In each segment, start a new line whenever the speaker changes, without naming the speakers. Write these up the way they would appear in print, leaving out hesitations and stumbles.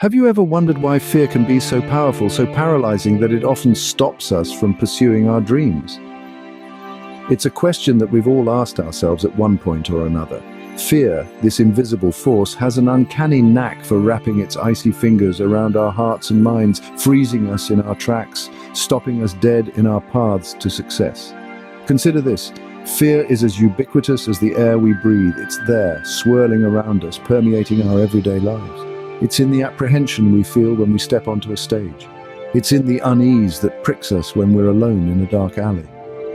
Have you ever wondered why fear can be so powerful, so paralyzing that it often stops us from pursuing our dreams? It's a question that we've all asked ourselves at one point or another. Fear, this invisible force, has an uncanny knack for wrapping its icy fingers around our hearts and minds, freezing us in our tracks, stopping us dead in our paths to success. Consider this. Fear is as ubiquitous as the air we breathe. It's there, swirling around us, permeating our everyday lives. It's in the apprehension we feel when we step onto a stage. It's in the unease that pricks us when we're alone in a dark alley.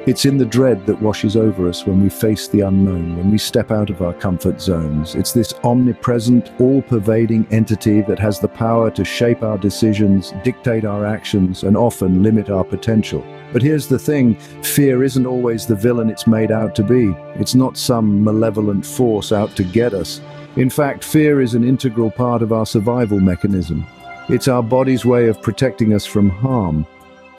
It's in the dread that washes over us when we face the unknown, when we step out of our comfort zones. It's this omnipresent, all-pervading entity that has the power to shape our decisions, dictate our actions, and often limit our potential. But here's the thing, fear isn't always the villain it's made out to be. It's not some malevolent force out to get us. In fact, fear is an integral part of our survival mechanism. It's our body's way of protecting us from harm,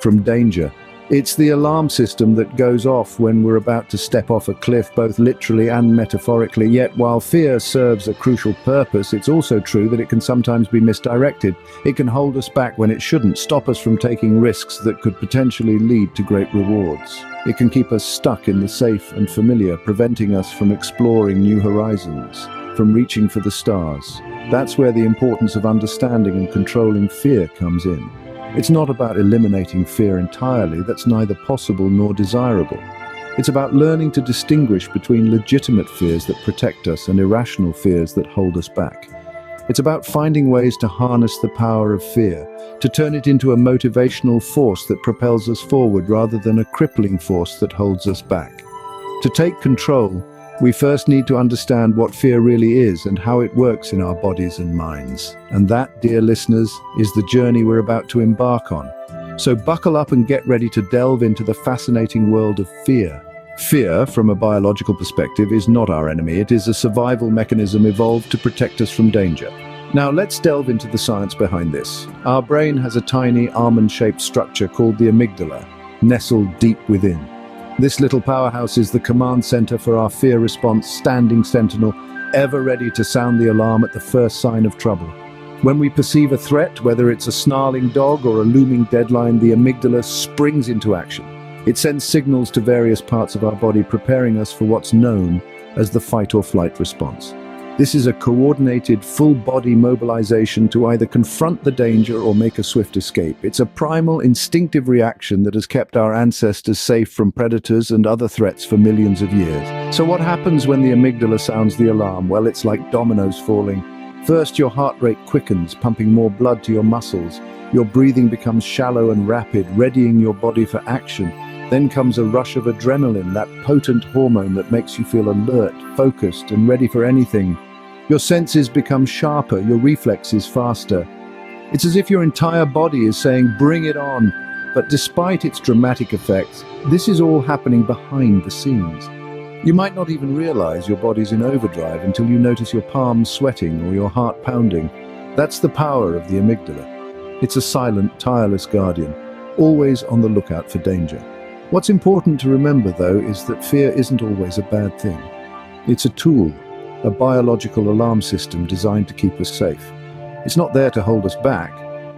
from danger. It's the alarm system that goes off when we're about to step off a cliff, both literally and metaphorically. Yet, while fear serves a crucial purpose, it's also true that it can sometimes be misdirected. It can hold us back when it shouldn't, stop us from taking risks that could potentially lead to great rewards. It can keep us stuck in the safe and familiar, preventing us from exploring new horizons, from reaching for the stars. That's where the importance of understanding and controlling fear comes in. It's not about eliminating fear entirely. That's neither possible nor desirable. It's about learning to distinguish between legitimate fears that protect us and irrational fears that hold us back. It's about finding ways to harness the power of fear, to turn it into a motivational force that propels us forward rather than a crippling force that holds us back. To take control, we first need to understand what fear really is and how it works in our bodies and minds. And that, dear listeners, is the journey we're about to embark on. So buckle up and get ready to delve into the fascinating world of fear. Fear, from a biological perspective, is not our enemy. It is a survival mechanism evolved to protect us from danger. Now let's delve into the science behind this. Our brain has a tiny almond-shaped structure called the amygdala, nestled deep within. This little powerhouse is the command center for our fear response, standing sentinel, ever ready to sound the alarm at the first sign of trouble. When we perceive a threat, whether it's a snarling dog or a looming deadline, the amygdala springs into action. It sends signals to various parts of our body, preparing us for what's known as the fight or flight response. This is a coordinated, full-body mobilization to either confront the danger or make a swift escape. It's a primal, instinctive reaction that has kept our ancestors safe from predators and other threats for millions of years. So what happens when the amygdala sounds the alarm? Well, it's like dominoes falling. First, your heart rate quickens, pumping more blood to your muscles. Your breathing becomes shallow and rapid, readying your body for action. Then comes a rush of adrenaline, that potent hormone that makes you feel alert, focused, and ready for anything. Your senses become sharper, your reflexes faster. It's as if your entire body is saying, "Bring it on." But despite its dramatic effects, this is all happening behind the scenes. You might not even realize your body's in overdrive until you notice your palms sweating or your heart pounding. That's the power of the amygdala. It's a silent, tireless guardian, always on the lookout for danger. What's important to remember, though, is that fear isn't always a bad thing. It's a tool, a biological alarm system designed to keep us safe. It's not there to hold us back,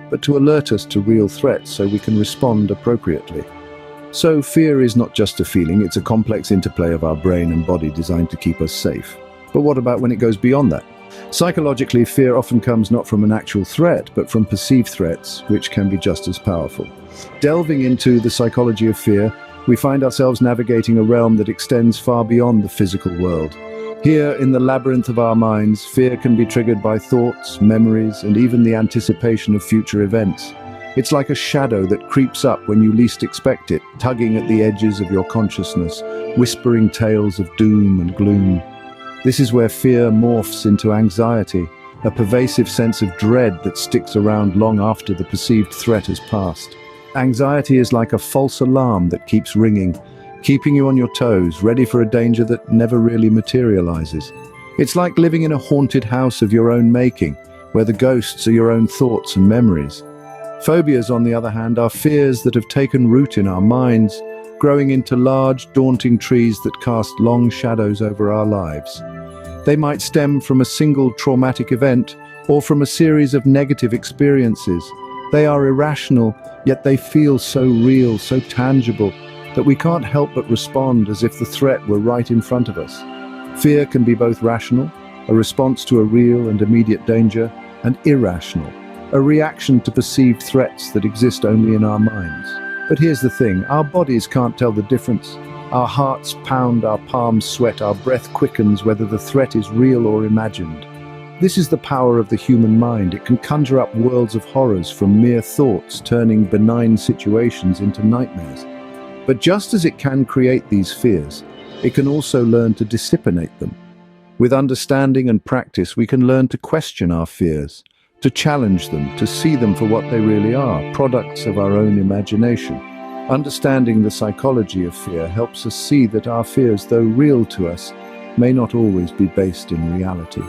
but to alert us to real threats so we can respond appropriately. So fear is not just a feeling, it's a complex interplay of our brain and body designed to keep us safe. But what about when it goes beyond that? Psychologically, fear often comes not from an actual threat, but from perceived threats, which can be just as powerful. Delving into the psychology of fear, we find ourselves navigating a realm that extends far beyond the physical world. Here, in the labyrinth of our minds, fear can be triggered by thoughts, memories, and even the anticipation of future events. It's like a shadow that creeps up when you least expect it, tugging at the edges of your consciousness, whispering tales of doom and gloom. This is where fear morphs into anxiety, a pervasive sense of dread that sticks around long after the perceived threat has passed. Anxiety is like a false alarm that keeps ringing, keeping you on your toes, ready for a danger that never really materializes. It's like living in a haunted house of your own making, where the ghosts are your own thoughts and memories. Phobias, on the other hand, are fears that have taken root in our minds, growing into large, daunting trees that cast long shadows over our lives. They might stem from a single traumatic event, or from a series of negative experiences. They are irrational, yet they feel so real, so tangible, that we can't help but respond as if the threat were right in front of us. Fear can be both rational, a response to a real and immediate danger, and irrational, a reaction to perceived threats that exist only in our minds. But here's the thing, our bodies can't tell the difference. Our hearts pound, our palms sweat, our breath quickens whether the threat is real or imagined. This is the power of the human mind. It can conjure up worlds of horrors from mere thoughts, turning benign situations into nightmares. But just as it can create these fears, it can also learn to dissipate them. With understanding and practice, we can learn to question our fears, to challenge them, to see them for what they really are, products of our own imagination. Understanding the psychology of fear helps us see that our fears, though real to us, may not always be based in reality.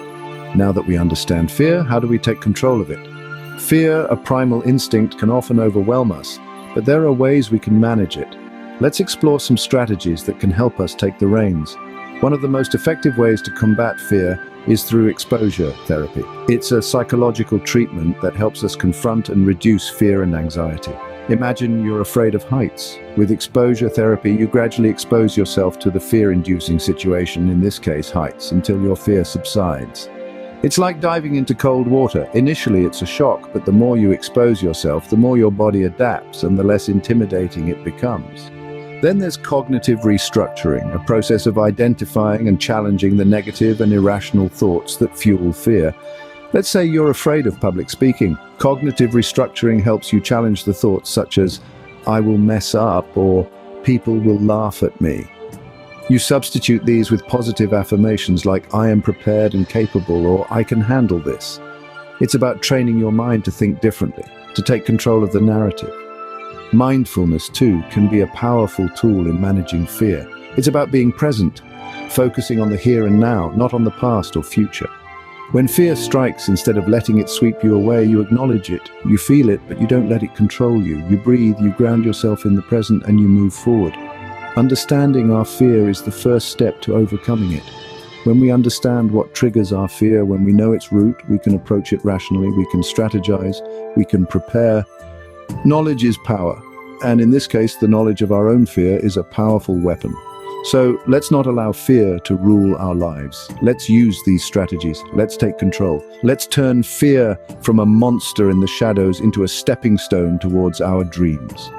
Now that we understand fear, how do we take control of it? Fear, a primal instinct, can often overwhelm us, but there are ways we can manage it. Let's explore some strategies that can help us take the reins. One of the most effective ways to combat fear is through exposure therapy. It's a psychological treatment that helps us confront and reduce fear and anxiety. Imagine you're afraid of heights. With exposure therapy, you gradually expose yourself to the fear-inducing situation, in this case heights, until your fear subsides. It's like diving into cold water. Initially it's a shock, but the more you expose yourself, the more your body adapts and the less intimidating it becomes. Then there's cognitive restructuring, a process of identifying and challenging the negative and irrational thoughts that fuel fear. Let's say you're afraid of public speaking. Cognitive restructuring helps you challenge the thoughts such as, "I will mess up," or "people will laugh at me." You substitute these with positive affirmations like, "I am prepared and capable," or "I can handle this." It's about training your mind to think differently, to take control of the narrative. Mindfulness, too, can be a powerful tool in managing fear. It's about being present, focusing on the here and now, not on the past or future. When fear strikes, instead of letting it sweep you away, you acknowledge it. You feel it, but you don't let it control you. You breathe, you ground yourself in the present, and you move forward. Understanding our fear is the first step to overcoming it. When we understand what triggers our fear, when we know its root, we can approach it rationally, we can strategize, we can prepare. Knowledge is power, and in this case, the knowledge of our own fear is a powerful weapon. So let's not allow fear to rule our lives. Let's use these strategies. Let's take control. Let's turn fear from a monster in the shadows into a stepping stone towards our dreams.